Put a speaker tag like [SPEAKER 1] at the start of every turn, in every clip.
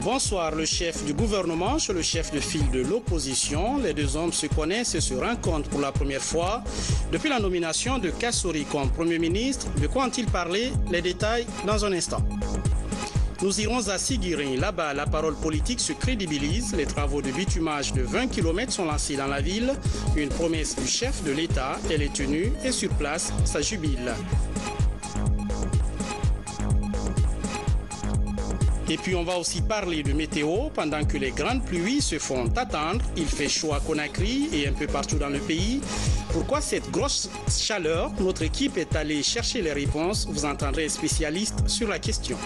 [SPEAKER 1] Bonsoir, le chef du gouvernement chez le chef de file de l'opposition. Les deux hommes se connaissent et se rencontrent pour la première fois depuis la nomination de Kassory comme Premier ministre. De quoi ont-ils parlé? Les détails dans un instant. Nous irons à Siguiri. Là-bas, la parole politique se crédibilise. Les travaux de bitumage de 20 km sont lancés dans la ville. Une promesse du chef de l'État, elle est tenue et sur place, ça jubile. Et puis on va aussi parler de météo pendant que les grandes pluies se font attendre. Il fait chaud à Conakry et un peu partout dans le pays. Pourquoi cette grosse chaleur? Notre équipe est allée chercher les réponses. Vous entendrez un spécialiste sur la question.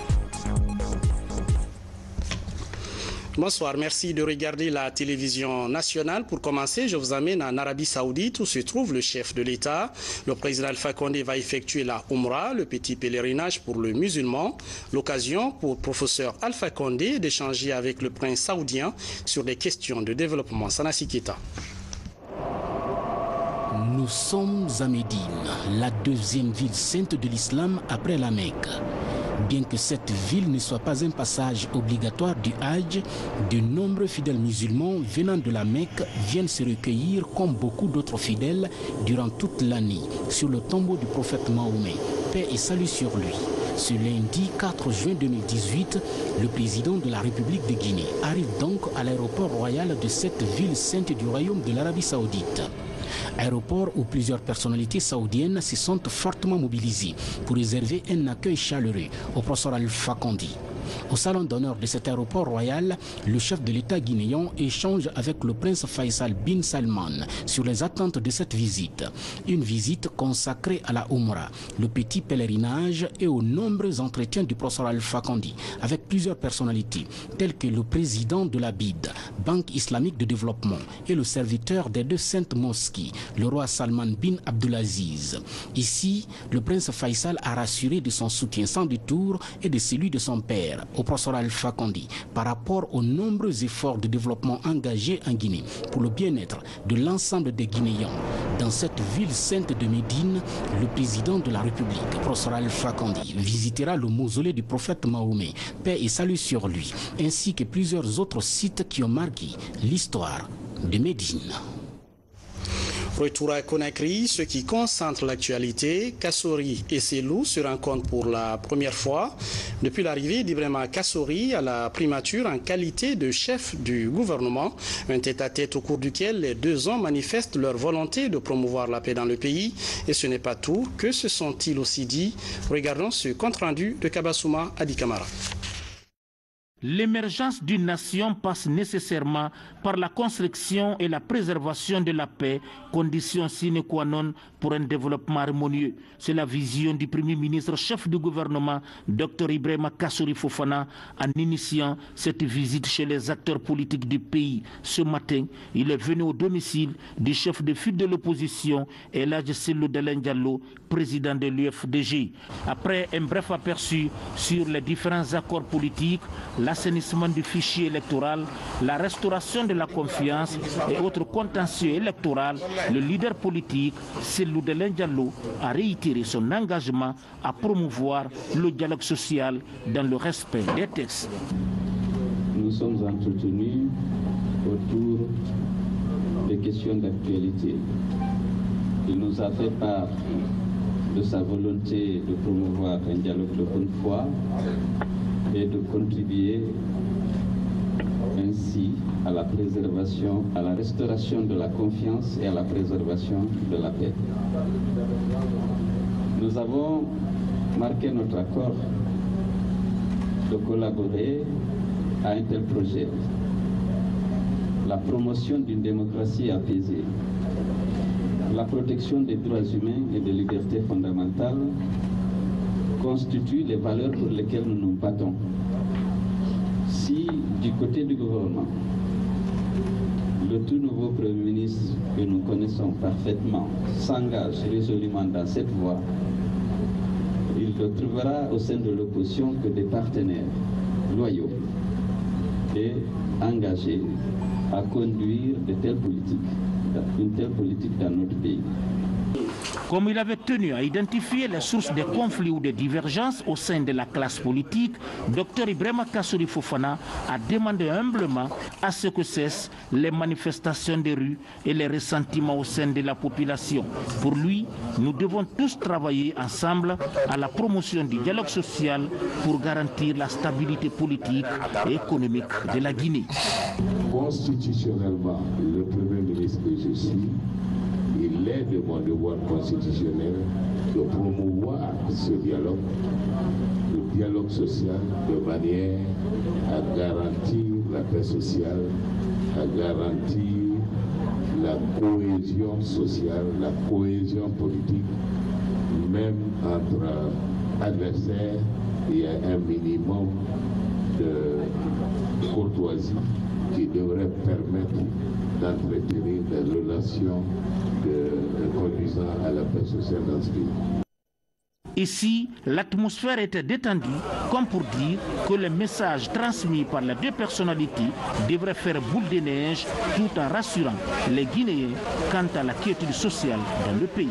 [SPEAKER 1] Bonsoir, merci de regarder la télévision nationale. Pour commencer, je vous amène en Arabie Saoudite où se trouve le chef de l'État. Le président Alpha Condé va effectuer la Umrah, le petit pèlerinage pour le musulman. L'occasion pour le professeur Alpha Condé d'échanger avec le prince saoudien sur des questions de développement. Sanassi Keita.
[SPEAKER 2] Nous sommes à Médine, la deuxième ville sainte de l'islam après la Mecque. Bien que cette ville ne soit pas un passage obligatoire du Hajj, de nombreux fidèles musulmans venant de la Mecque viennent se recueillir comme beaucoup d'autres fidèles durant toute l'année sur le tombeau du prophète Mahomet, paix et salut sur lui. Ce lundi 4 juin 2018, le président de la République de Guinée arrive donc à l'aéroport royal de cette ville sainte du royaume de l'Arabie Saoudite. Aéroport où plusieurs personnalités saoudiennes se sont fortement mobilisées pour réserver un accueil chaleureux au professeur Alpha Condé. Au salon d'honneur de cet aéroport royal, le chef de l'État guinéen échange avec le prince Faisal bin Salman sur les attentes de cette visite. Une visite consacrée à la Umrah, le petit pèlerinage et aux nombreux entretiens du professeur Alpha Condé avec plusieurs personnalités telles que le président de la BID, Banque islamique de développement, et le serviteur des deux saintes mosquées, le roi Salman bin Abdulaziz. Ici, le prince Faisal a rassuré de son soutien sans détour et de celui de son père, au professeur Alpha Condé, par rapport aux nombreux efforts de développement engagés en Guinée pour le bien-être de l'ensemble des Guinéens. Dans cette ville sainte de Médine, le président de la République, professeur Alpha Condé, visitera le mausolée du prophète Mahomet, paix et salut sur lui, ainsi que plusieurs autres sites qui ont marqué l'histoire de Médine.
[SPEAKER 1] Retour à Conakry, ce qui concentre l'actualité. Kassory et Selou se rencontrent pour la première fois depuis l'arrivée d'Ibrahima Kassory à la primature en qualité de chef du gouvernement. Un tête-à-tête au cours duquel les deux hommes manifestent leur volonté de promouvoir la paix dans le pays. Et ce n'est pas tout. Que se sont-ils aussi dit? Regardons ce compte-rendu de Kabassouma Adi Kamara.
[SPEAKER 3] L'émergence d'une nation passe nécessairement par la construction et la préservation de la paix, condition sine qua non pour un développement harmonieux. C'est la vision du Premier ministre chef du gouvernement, Dr Ibrahima Kassory Fofana, en initiant cette visite chez les acteurs politiques du pays. Ce matin, il est venu au domicile du chef de file de l'opposition, El Hadji Cellou Dalein Diallo, président de l'UFDG. Après un bref aperçu sur les différents accords politiques, l'assainissement du fichier électoral, la restauration de la confiance et autres contentieux électoraux, le leader politique, Cellou Dalein Diallo, a réitéré son engagement à promouvoir le dialogue social dans le respect des textes.
[SPEAKER 4] Nous sommes entretenus autour des questions d'actualité. Il nous a fait part de sa volonté de promouvoir un dialogue de bonne foi et de contribuer ainsi à la préservation, à la restauration de la confiance et à la préservation de la paix. Nous avons marqué notre accord de collaborer à un tel projet. La promotion d'une démocratie apaisée, la protection des droits humains et des libertés fondamentales constituent les valeurs pour lesquelles nous nous battons. Si du côté du gouvernement, le tout nouveau Premier ministre que nous connaissons parfaitement s'engage résolument dans cette voie, il ne trouvera au sein de l'opposition que des partenaires loyaux et engagés à conduire une telle politique dans notre pays.
[SPEAKER 3] Comme il avait tenu à identifier les sources des conflits ou des divergences au sein de la classe politique, Dr Ibrahima Kassory Fofana a demandé humblement à ce que cessent les manifestations des rues et les ressentiments au sein de la population. Pour lui, nous devons tous travailler ensemble à la promotion du dialogue social pour garantir la stabilité politique et économique de la Guinée.
[SPEAKER 5] Constitutionnellement, le Premier ministre que je suis, il est de mon devoir constitutionnel de promouvoir ce dialogue, le dialogue social, de manière à garantir la paix sociale, à garantir la cohésion sociale, la cohésion politique, même entre adversaires, il y a un minimum de courtoisie qui devrait permettre d'entretenir des relations conduisant à la paix sociale dans ce pays.
[SPEAKER 3] Ici, l'atmosphère était détendue, comme pour dire que les messages transmis par les deux personnalités devraient faire boule de neige tout en rassurant les Guinéens quant à la quiétude sociale dans le pays.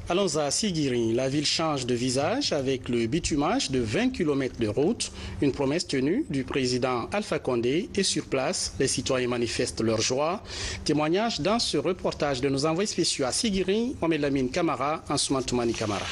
[SPEAKER 1] Allons à Siguiri. La ville change de visage avec le bitumage de 20 km de route. Une promesse tenue du président Alpha Condé. Et sur place, les citoyens manifestent leur joie. Témoignage dans ce reportage de nos envoyés spéciaux à Siguiri, Mohamed Lamine Camara, Ansoumane Toumani Camara.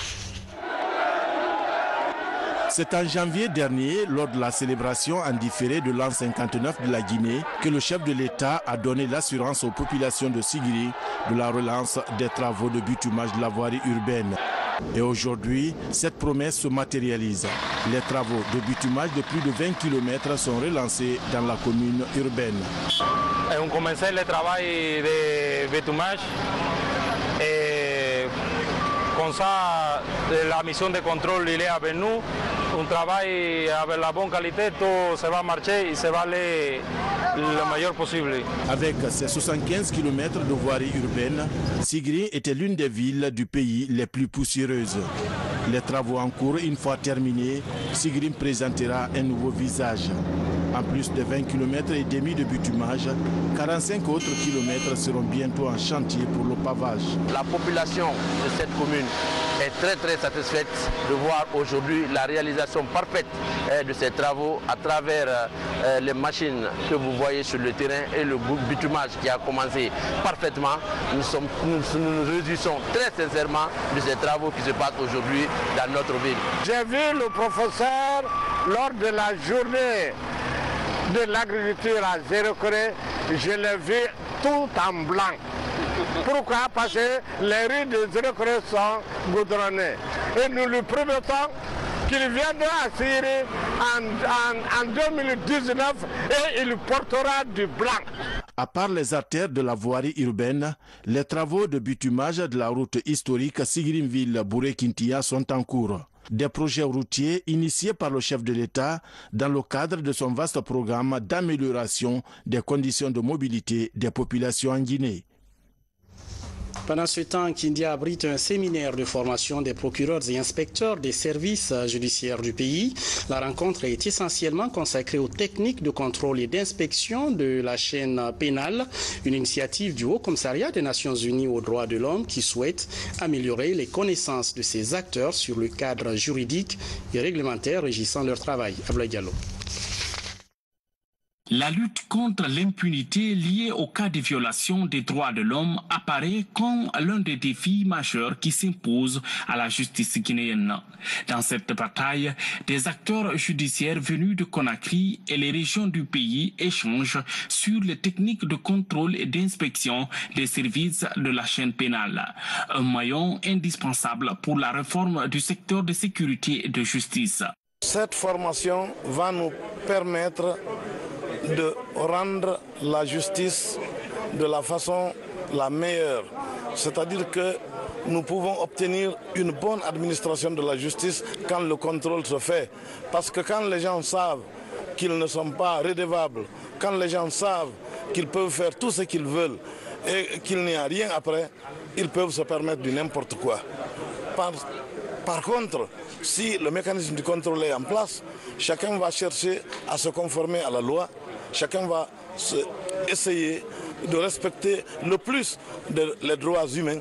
[SPEAKER 6] C'est en janvier dernier, lors de la célébration en différé de l'an 59 de la Guinée, que le chef de l'État a donné l'assurance aux populations de Siguiri de la relance des travaux de bitumage de la voirie urbaine. Et aujourd'hui, cette promesse se matérialise. Les travaux de bitumage de plus de 20 km sont relancés dans la commune urbaine.
[SPEAKER 7] On a commencé le travail de bitumage. Comme ça, la mission de contrôle il est avec nous. On travaille avec la bonne qualité, tout ça va marcher et ça va aller le meilleur possible.
[SPEAKER 6] Avec ses 75 km de voirie urbaine, Siguiri était l'une des villes du pays les plus poussiéreuses. Les travaux en cours, une fois terminés, Siguiri présentera un nouveau visage. En plus de 20 km et demi de bitumage, 45 autres kilomètres seront bientôt en chantier pour le pavage.
[SPEAKER 8] La population de cette commune est très satisfaite de voir aujourd'hui la réalisation parfaite de ces travaux à travers les machines que vous voyez sur le terrain et le bitumage qui a commencé parfaitement. Nous nous réjouissons très sincèrement de ces travaux qui se passent aujourd'hui dans notre ville.
[SPEAKER 9] J'ai vu le professeur lors de la journée de l'agriculture à Zéro-Corée, je l'ai vu tout en blanc. Pourquoi? Parce que les rues de Zéro-Corée sont goudronnées. Et nous lui promettons qu'il viendra à Syrie en 2019 et il portera du blanc.
[SPEAKER 6] À part les artères de la voirie urbaine, les travaux de bitumage de la route historique Sigirimville-Bouré-Kintia sont en cours. Des projets routiers initiés par le chef de l'État dans le cadre de son vaste programme d'amélioration des conditions de mobilité des populations en Guinée.
[SPEAKER 1] Pendant ce temps, Kindia abrite un séminaire de formation des procureurs et inspecteurs des services judiciaires du pays. La rencontre est essentiellement consacrée aux techniques de contrôle et d'inspection de la chaîne pénale, une initiative du Haut Commissariat des Nations Unies aux droits de l'homme qui souhaite améliorer les connaissances de ces acteurs sur le cadre juridique et réglementaire régissant leur travail. Abdoulaye Diallo.
[SPEAKER 10] La lutte contre l'impunité liée au cas de violation des droits de l'homme apparaît comme l'un des défis majeurs qui s'impose à la justice guinéenne. Dans cette bataille, des acteurs judiciaires venus de Conakry et les régions du pays échangent sur les techniques de contrôle et d'inspection des services de la chaîne pénale, un maillon indispensable pour la réforme du secteur de sécurité et de justice.
[SPEAKER 9] Cette formation va nous permettre de rendre la justice de la façon la meilleure. C'est-à-dire que nous pouvons obtenir une bonne administration de la justice quand le contrôle se fait. Parce que quand les gens savent qu'ils ne sont pas redevables, quand les gens savent qu'ils peuvent faire tout ce qu'ils veulent et qu'il n'y a rien après, ils peuvent se permettre du n'importe quoi. Par contre, si le mécanisme du contrôle est en place, chacun va chercher à se conformer à la loi, chacun va essayer de respecter le plus les droits humains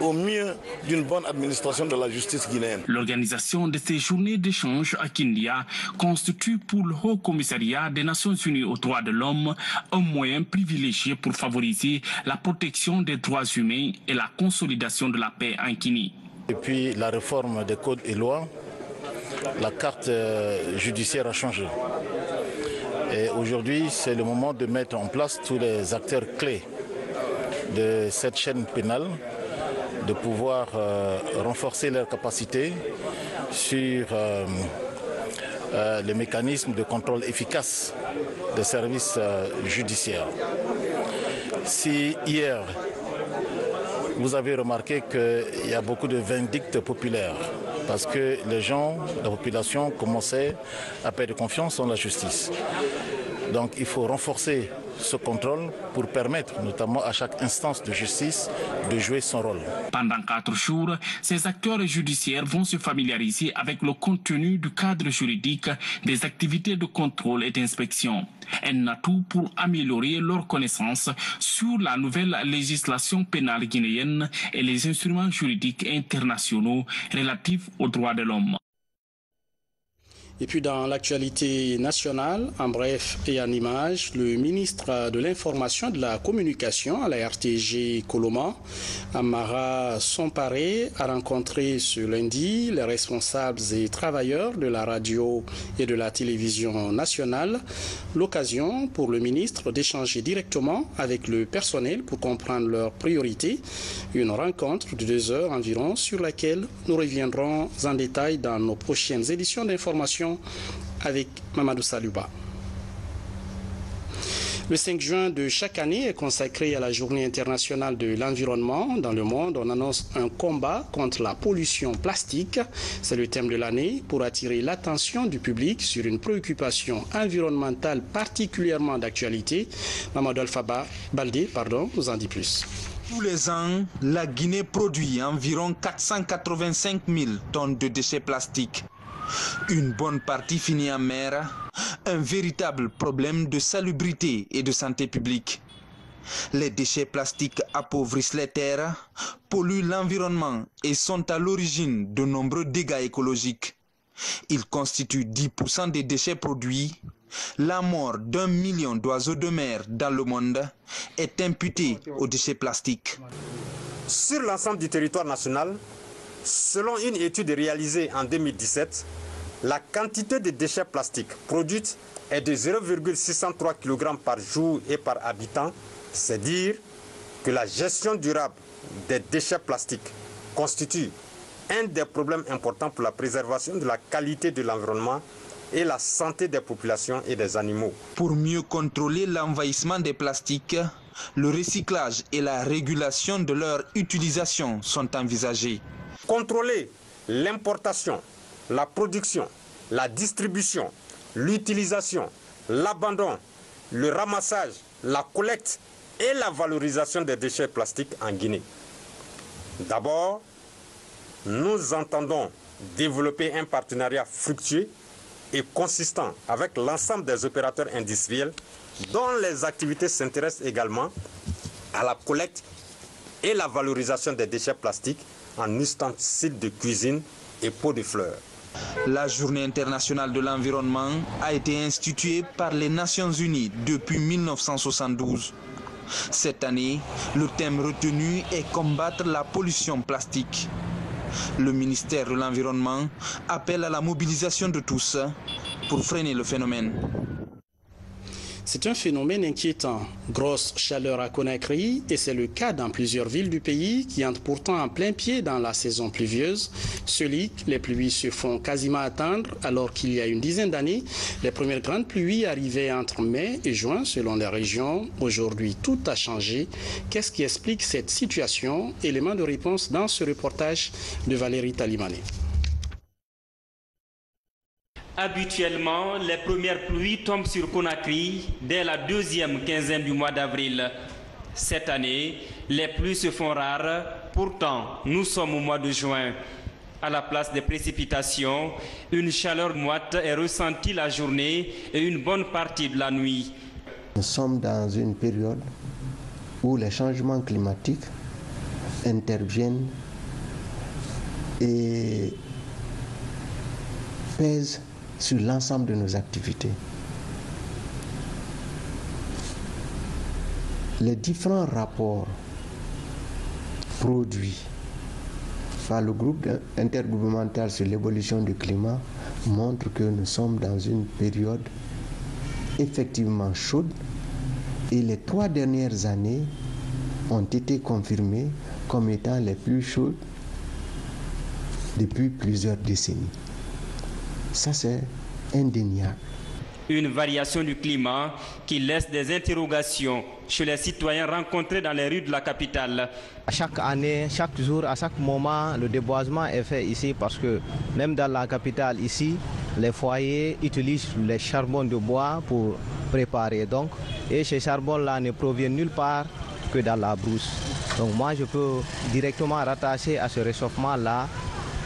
[SPEAKER 9] au mieux d'une bonne administration de la justice guinéenne.
[SPEAKER 10] L'organisation de ces journées d'échange à Kindia constitue pour le Haut Commissariat des Nations Unies aux droits de l'homme un moyen privilégié pour favoriser la protection des droits humains et la consolidation de la paix en Guinée.
[SPEAKER 11] Depuis la réforme des codes et lois, la carte judiciaire a changé. Et aujourd'hui, c'est le moment de mettre en place tous les acteurs clés de cette chaîne pénale, de pouvoir renforcer leurs capacités sur les mécanismes de contrôle efficace des services judiciaires. Si hier, vous avez remarqué qu'il y a beaucoup de vindictes populaires, parce que les gens, la population commençait à perdre confiance en la justice. Donc il faut renforcer ce contrôle pour permettre notamment à chaque instance de justice de jouer son rôle.
[SPEAKER 10] Pendant 4 jours, ces acteurs judiciaires vont se familiariser avec le contenu du cadre juridique des activités de contrôle et d'inspection. Un atout pour améliorer leur connaissance sur la nouvelle législation pénale guinéenne et les instruments juridiques internationaux relatifs aux droits de l'homme.
[SPEAKER 1] Et puis dans l'actualité nationale, en bref et en images, le ministre de l'Information et de la Communication à la RTG Coloma, Amara Somparé, a rencontré ce lundi les responsables et travailleurs de la radio et de la télévision nationale. L'occasion pour le ministre d'échanger directement avec le personnel pour comprendre leurs priorités. Une rencontre de 2 heures environ sur laquelle nous reviendrons en détail dans nos prochaines éditions d'information avec Mamadou Saluba. Le 5 juin de chaque année est consacré à la Journée internationale de l'environnement. Dans le monde, on annonce un combat contre la pollution plastique. C'est le thème de l'année pour attirer l'attention du public sur une préoccupation environnementale particulièrement d'actualité. Mamadou Alpha Baldé nous en dit plus.
[SPEAKER 12] Tous les ans, la Guinée produit environ 485 000 tonnes de déchets plastiques. Une bonne partie finit en mer, un véritable problème de salubrité et de santé publique. Les déchets plastiques appauvrissent les terres, polluent l'environnement et sont à l'origine de nombreux dégâts écologiques. Ils constituent 10% des déchets produits. La mort d'1 million d'oiseaux de mer dans le monde est imputée aux déchets plastiques.
[SPEAKER 13] Sur l'ensemble du territoire national, selon une étude réalisée en 2017, la quantité de déchets plastiques produite est de 0,603 kg par jour et par habitant. C'est dire que la gestion durable des déchets plastiques constitue un des problèmes importants pour la préservation de la qualité de l'environnement et la santé des populations et des animaux.
[SPEAKER 12] Pour mieux contrôler l'envahissement des plastiques, le recyclage et la régulation de leur utilisation sont envisagés.
[SPEAKER 13] Contrôler l'importation, la production, la distribution, l'utilisation, l'abandon, le ramassage, la collecte et la valorisation des déchets plastiques en Guinée. D'abord, nous entendons développer un partenariat fructueux et consistant avec l'ensemble des opérateurs industriels dont les activités s'intéressent également à la collecte et la valorisation des déchets plastiques en ustensiles de cuisine et pots de fleurs.
[SPEAKER 12] La Journée internationale de l'environnement a été instituée par les Nations Unies depuis 1972. Cette année, le thème retenu est combattre la pollution plastique. Le ministère de l'Environnement appelle à la mobilisation de tous pour freiner le phénomène.
[SPEAKER 1] C'est un phénomène inquiétant. Grosse chaleur à Conakry et c'est le cas dans plusieurs villes du pays qui entrent pourtant en plein pied dans la saison pluvieuse. Les pluies se font quasiment attendre alors qu'il y a une dizaine d'années, les premières grandes pluies arrivaient entre mai et juin selon les régions. Aujourd'hui, tout a changé. Qu'est-ce qui explique cette situation? Élément de réponse dans ce reportage de Valérie Talimane.
[SPEAKER 14] Habituellement, les premières pluies tombent sur Conakry dès la deuxième quinzaine du mois d'avril. Cette année, les pluies se font rares. Pourtant, nous sommes au mois de juin. À la place des précipitations, une chaleur moite est ressentie la journée et une bonne partie de la nuit.
[SPEAKER 15] Nous sommes dans une période où les changements climatiques interviennent et pèsent sur l'ensemble de nos activités. Les différents rapports produits par le groupe intergouvernemental sur l'évolution du climat montrent que nous sommes dans une période effectivement chaude et les 3 dernières années ont été confirmées comme étant les plus chaudes depuis plusieurs décennies. Ça, c'est indéniable.
[SPEAKER 14] Une variation du climat qui laisse des interrogations chez les citoyens rencontrés dans les rues de la capitale.
[SPEAKER 16] Chaque année, chaque jour, à chaque moment, le déboisement est fait ici parce que même dans la capitale ici, les foyers utilisent les charbons de bois pour préparer. Donc, et ces charbons-là ne proviennent nulle part que dans la brousse. Donc moi, je peux directement rattacher à ce réchauffement-là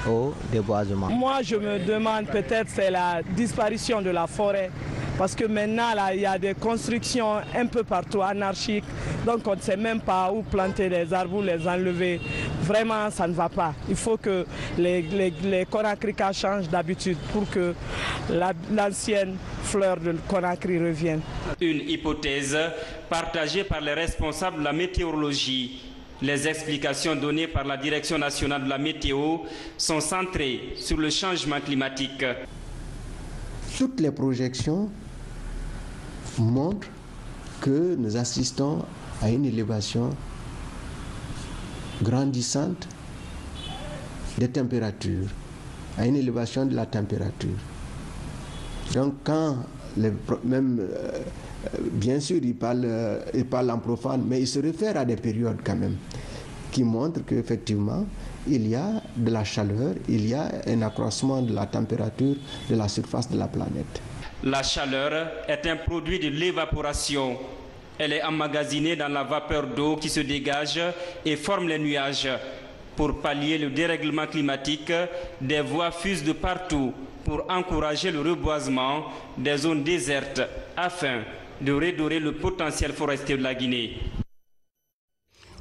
[SPEAKER 16] au déboisement.
[SPEAKER 17] Moi, je me demande peut-être c'est la disparition de la forêt. Parce que maintenant, là, il y a des constructions un peu partout anarchiques. Donc, on ne sait même pas où planter les arbres ou les enlever. Vraiment, ça ne va pas. Il faut que les Conakrykas changent d'habitude pour que l'ancienne fleur de Conakry revienne.
[SPEAKER 14] Une hypothèse partagée par les responsables de la météorologie. Les explications données par la Direction nationale de la météo sont centrées sur le changement climatique.
[SPEAKER 15] Toutes les projections montrent que nous assistons à une élévation grandissante des températures, à une élévation de la température. Donc quand bien sûr, il parle en profane, mais il se réfère à des périodes quand même qui montrent qu'effectivement, il y a de la chaleur, il y a un accroissement de la température de la surface de la planète.
[SPEAKER 14] La chaleur est un produit de l'évaporation. Elle est emmagasinée dans la vapeur d'eau qui se dégage et forme les nuages. Pour pallier le dérèglement climatique, des voies fusent de partout pour encourager le reboisement des zones désertes afin de redorer le potentiel forestier de la Guinée.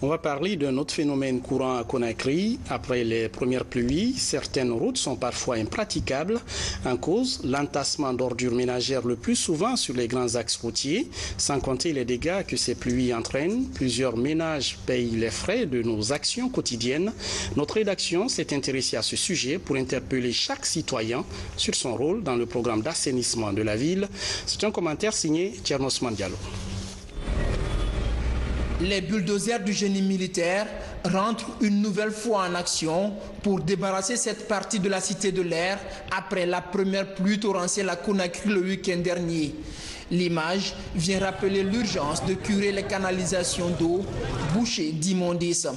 [SPEAKER 1] On va parler d'un autre phénomène courant à Conakry. Après les premières pluies, certaines routes sont parfois impraticables. En cause, l'entassement d'ordures ménagères le plus souvent sur les grands axes routiers, sans compter les dégâts que ces pluies entraînent. Plusieurs ménages payent les frais de nos actions quotidiennes. Notre rédaction s'est intéressée à ce sujet pour interpeller chaque citoyen sur son rôle dans le programme d'assainissement de la ville. C'est un commentaire signé Thiernos Mandialo.
[SPEAKER 18] Les bulldozers du génie militaire rentrent une nouvelle fois en action pour débarrasser cette partie de la cité de l'air après la première pluie torrentielle à Conakry le week-end dernier. L'image vient rappeler l'urgence de curer les canalisations d'eau bouchées d'immondices.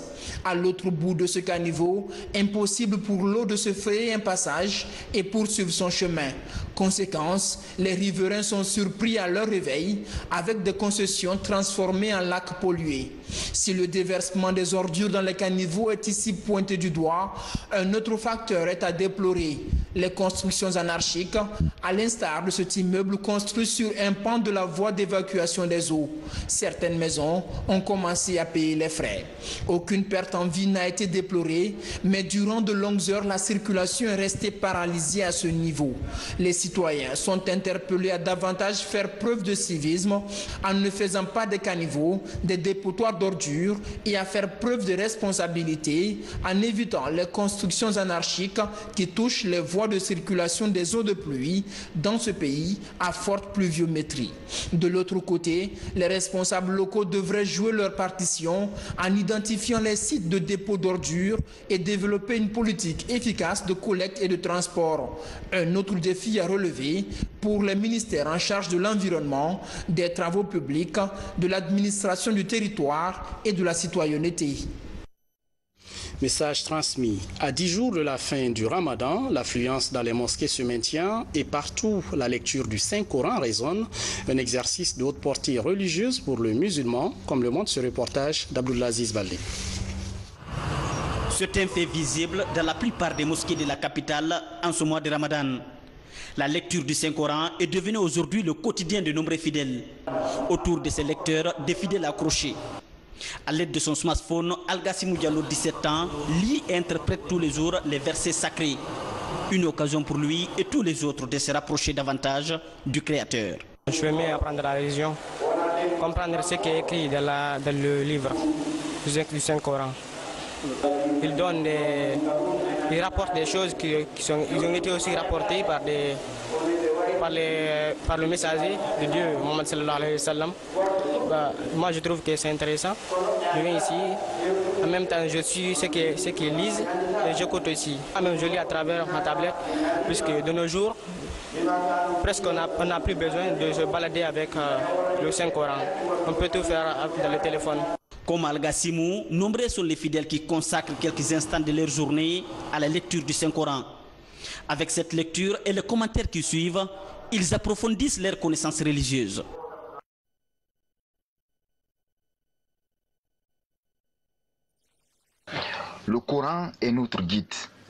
[SPEAKER 18] À l'autre bout de ce caniveau, impossible pour l'eau de se frayer un passage et poursuivre son chemin. Conséquence, les riverains sont surpris à leur réveil avec des concessions transformées en lacs pollués. Si le déversement des ordures dans les caniveaux est ici pointé du doigt, un autre facteur est à déplorer. Les constructions anarchiques, à l'instar de cet immeuble construit sur un pan de la voie d'évacuation des eaux. Certaines maisons ont commencé à payer les frais. Aucune perte en vie n'a été déplorée, mais durant de longues heures, la circulation est restée paralysée à ce niveau. Les citoyens sont interpellés à davantage faire preuve de civisme en ne faisant pas des caniveaux, des dépotoirs d'ordures et à faire preuve de responsabilité en évitant les constructions anarchiques qui touchent les voies de circulation des eaux de pluie dans ce pays à forte pluviométrie. De l'autre côté, les responsables locaux devraient jouer leur partition en identifiant les sites de dépôt d'ordures et développer une politique efficace de collecte et de transport. Un autre défi à relever pour les ministères en charge de l'environnement, des travaux publics, de l'administration du territoire et de la citoyenneté.
[SPEAKER 1] Message transmis. À 10 jours de la fin du Ramadan, l'affluence dans les mosquées se maintient et partout la lecture du Saint-Coran résonne. Un exercice de haute portée religieuse pour le musulman, comme le montre ce reportage d'Abdoulaziz Baldé.
[SPEAKER 19] C'est un fait visible dans la plupart des mosquées de la capitale en ce mois de Ramadan. La lecture du Saint-Coran est devenue aujourd'hui le quotidien de nombreux fidèles. Autour de ces lecteurs, des fidèles accrochés. À l'aide de son smartphone, Al-Gassimou Diallo, 17 ans, lit et interprète tous les jours les versets sacrés. Une occasion pour lui et tous les autres de se rapprocher davantage du Créateur.
[SPEAKER 20] Je veux mieux apprendre la religion, comprendre ce qui est écrit dans le livre du Saint-Coran. Il rapporte des choses qui ont été aussi rapportées par le messager de Dieu, Mohammed sallallahu alayhi wa sallam. Moi je trouve que c'est intéressant. Je viens ici, en même temps je suis ceux qui lisent et j'écoute aussi. Même je lis à travers ma tablette, puisque de nos jours, presque on n'a plus besoin de se balader avec le Saint-Coran. On peut tout faire dans le téléphone.
[SPEAKER 19] Comme Al-Gassimou, nombreux sont les fidèles qui consacrent quelques instants de leur journée à la lecture du Saint-Coran. Avec cette lecture et les commentaires qui suivent, ils approfondissent leurs connaissances religieuses.
[SPEAKER 21] Le Coran est notre guide.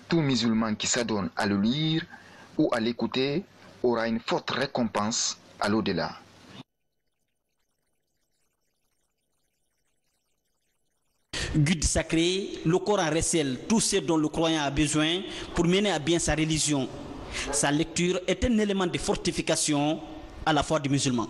[SPEAKER 21] Tout musulman qui s'adonne à le lire ou à l'écouter aura une forte récompense à l'au-delà.
[SPEAKER 19] Guide sacré, le Coran recèle tout ce dont le croyant a besoin pour mener à bien sa religion. Sa lecture est un élément de fortification à la foi du musulman.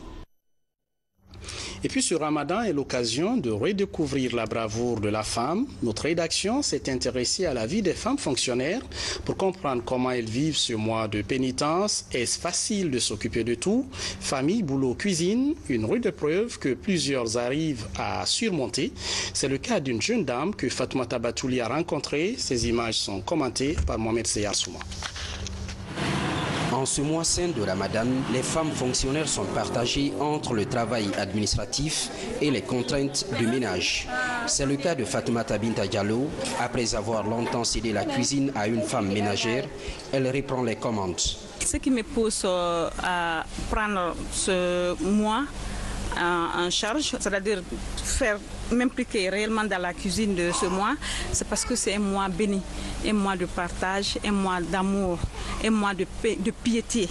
[SPEAKER 1] Et puis ce Ramadan est l'occasion de redécouvrir la bravoure de la femme. Notre rédaction s'est intéressée à la vie des femmes fonctionnaires pour comprendre comment elles vivent ce mois de pénitence. Est-ce facile de s'occuper de tout? Famille, boulot, cuisine, une rude épreuve que plusieurs arrivent à surmonter. C'est le cas d'une jeune dame que Fatoumata Batouli a rencontrée. Ces images sont commentées par Mohamed Seyar Souma.
[SPEAKER 22] En ce mois saint de Ramadan, les femmes fonctionnaires sont partagées entre le travail administratif et les contraintes de ménage. C'est le cas de Fatoumata Binta Diallo. Après avoir longtemps cédé la cuisine à une femme ménagère, elle reprend les commandes.
[SPEAKER 23] Ce qui me pousse à prendre ce mois en charge, c'est-à-dire m'impliquer réellement dans la cuisine de ce mois, c'est parce que c'est un mois béni, un mois de partage, un mois d'amour, un mois de piété,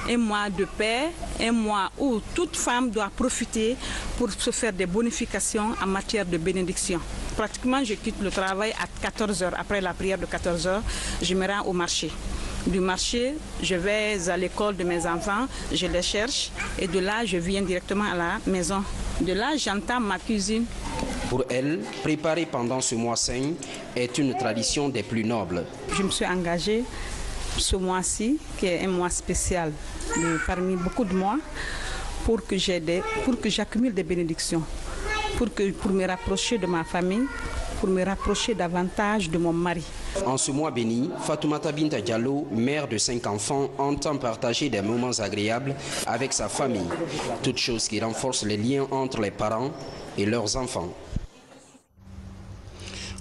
[SPEAKER 23] un mois de paix, un mois où toute femme doit profiter pour se faire des bonifications en matière de bénédiction. Pratiquement, je quitte le travail à 14 h. Après la prière de 14 h, je me rends au marché. Du marché, je vais à l'école de mes enfants, je les cherche et de là, je viens directement à la maison. De là, j'entame ma cuisine.
[SPEAKER 22] Pour elle, préparer pendant ce mois saint est une tradition des plus nobles.
[SPEAKER 23] Je me suis engagée ce mois-ci, qui est un mois spécial parmi beaucoup de mois, pour que j'accumule des bénédictions, pour me rapprocher de ma famille, pour me rapprocher davantage de mon mari.
[SPEAKER 22] En ce mois béni, Fatoumata Binta Diallo, mère de 5 enfants, entend partager des moments agréables avec sa famille, toute chose qui renforce les liens entre les parents et leurs enfants.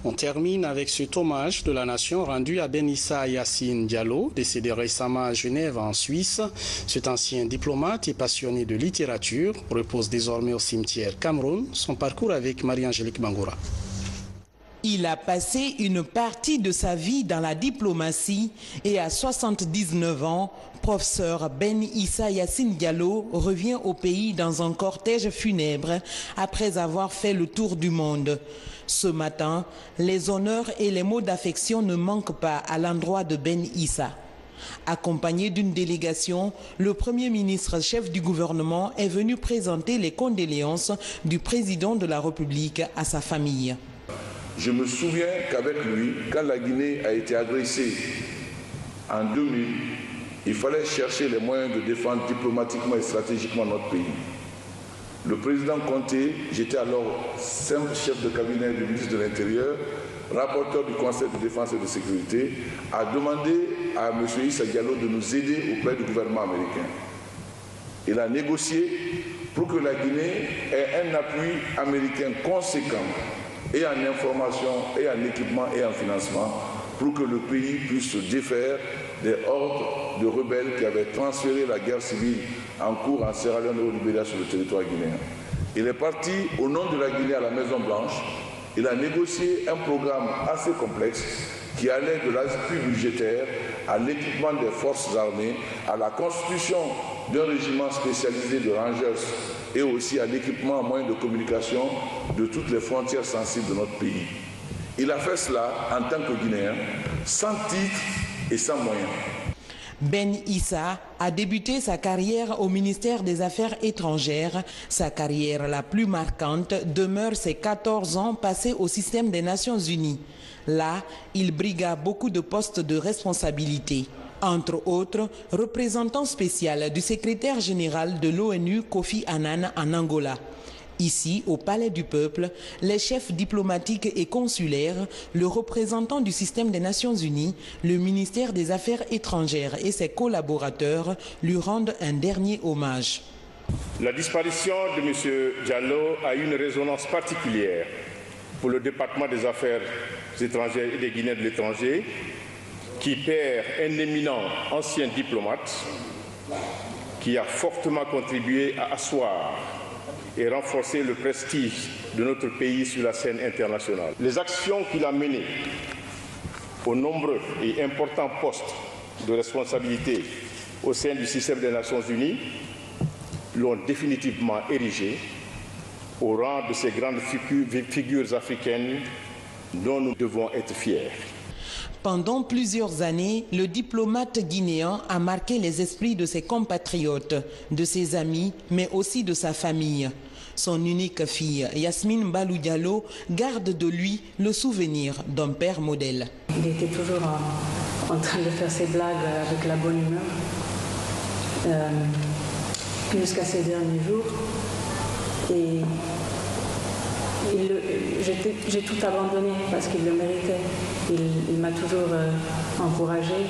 [SPEAKER 1] On termine avec cet hommage de la nation rendu à Ben Issa Yassine Diallo, décédé récemment à Genève en Suisse. Cet ancien diplomate et passionné de littérature repose désormais au cimetière Cameroun. Son parcours avec Marie-Angélique Bangoura.
[SPEAKER 24] Il a passé une partie de sa vie dans la diplomatie et à 79 ans, professeur Ben Issa Yassine Diallo revient au pays dans un cortège funèbre après avoir fait le tour du monde. Ce matin, les honneurs et les mots d'affection ne manquent pas à l'endroit de Ben Issa. Accompagné d'une délégation, le Premier ministre chef du gouvernement est venu présenter les condoléances du président de la République à sa famille.
[SPEAKER 25] Je me souviens qu'avec lui, quand la Guinée a été agressée en 2000, il fallait chercher les moyens de défendre diplomatiquement et stratégiquement notre pays. Le président Conté, j'étais alors simple chef de cabinet du ministre de l'Intérieur, rapporteur du Conseil de défense et de sécurité, a demandé à M. Issa Diallo de nous aider auprès du gouvernement américain. Il a négocié pour que la Guinée ait un appui américain conséquent et en information, et en équipement, et en financement, pour que le pays puisse se défaire des hordes de rebelles qui avaient transféré la guerre civile en cours en Sierra Leone et au Libéria sur le territoire guinéen. Il est parti au nom de la Guinée à la Maison Blanche il a négocié un programme assez complexe qui allait de l'appui budgétaire à l'équipement des forces armées, à la constitution d'un régiment spécialisé de rangers et aussi à l'équipement en moyens de communication de toutes les frontières sensibles de notre pays. Il a fait cela en tant que Guinéen, sans titre et sans moyens.
[SPEAKER 24] Ben Issa a débuté sa carrière au ministère des Affaires étrangères. Sa carrière la plus marquante demeure ses 14 ans passés au système des Nations Unies. Là, il brigua beaucoup de postes de responsabilité. Entre autres, représentant spécial du secrétaire général de l'ONU Kofi Annan en Angola. Ici, au Palais du Peuple, les chefs diplomatiques et consulaires, le représentant du système des Nations Unies, le ministère des Affaires étrangères et ses collaborateurs lui rendent un dernier hommage.
[SPEAKER 2] La disparition de M. Diallo a eu une résonance particulière pour le département des Affaires étrangères et des Guinéens de l'étranger, qui perd un éminent ancien diplomate qui a fortement contribué à asseoir et renforcer le prestige de notre pays sur la scène internationale. Les actions qu'il a menées aux nombreux et importants postes de responsabilité au sein du système des Nations Unies l'ont définitivement érigé au rang de ces grandes figures africaines dont nous devons être fiers.
[SPEAKER 24] Pendant plusieurs années, le diplomate guinéen a marqué les esprits de ses compatriotes, de ses amis, mais aussi de sa famille. Son unique fille, Yasmine Balou Diallo, garde de lui le souvenir d'un père modèle.
[SPEAKER 3] Il était toujours en train de faire ses blagues avec la bonne humeur, jusqu'à ces derniers jours. Et j'ai tout abandonné parce qu'il le méritait. Il m'a toujours encouragée.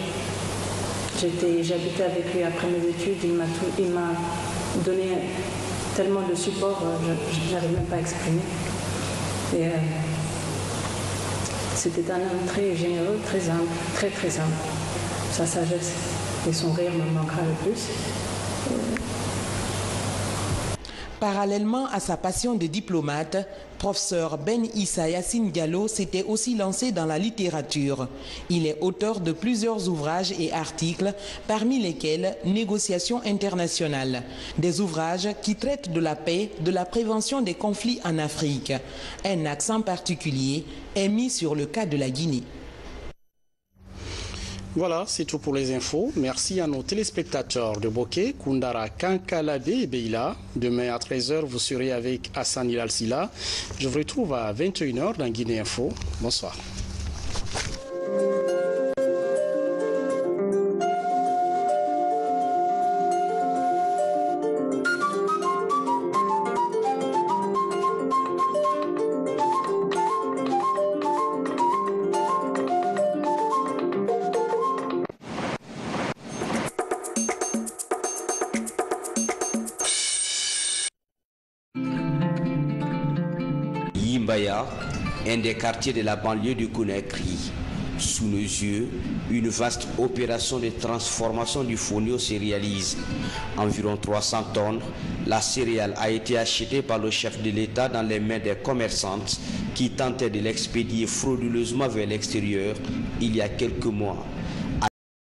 [SPEAKER 3] J'habitais avec lui après mes études. Il m'a donné tellement de support, je n'arrive même pas à exprimer. Et c'était un homme très généreux, très humble, très très humble. Sa sagesse et son rire me manquera le plus.
[SPEAKER 24] Parallèlement à sa passion de diplomate, professeur Ben Issa Yassine Diallo s'était aussi lancé dans la littérature. Il est auteur de plusieurs ouvrages et articles, parmi lesquels Négociations internationales, des ouvrages qui traitent de la paix, de la prévention des conflits en Afrique. Un accent particulier est mis sur le cas de la Guinée.
[SPEAKER 1] Voilà, c'est tout pour les infos. Merci à nos téléspectateurs de Bokeh, Koundara, Kankalade et Beila. Demain à 13h, vous serez avec Hassan Ilal Silla. Je vous retrouve à 21h dans Guinée Info. Bonsoir.
[SPEAKER 22] Un des quartiers de la banlieue de Conakry. Sous nos yeux, une vaste opération de transformation du fonio se réalise. Environ 300 tonnes, la céréale a été achetée par le chef de l'État dans les mains des commerçantes qui tentaient de l'expédier frauduleusement vers l'extérieur il y a quelques mois.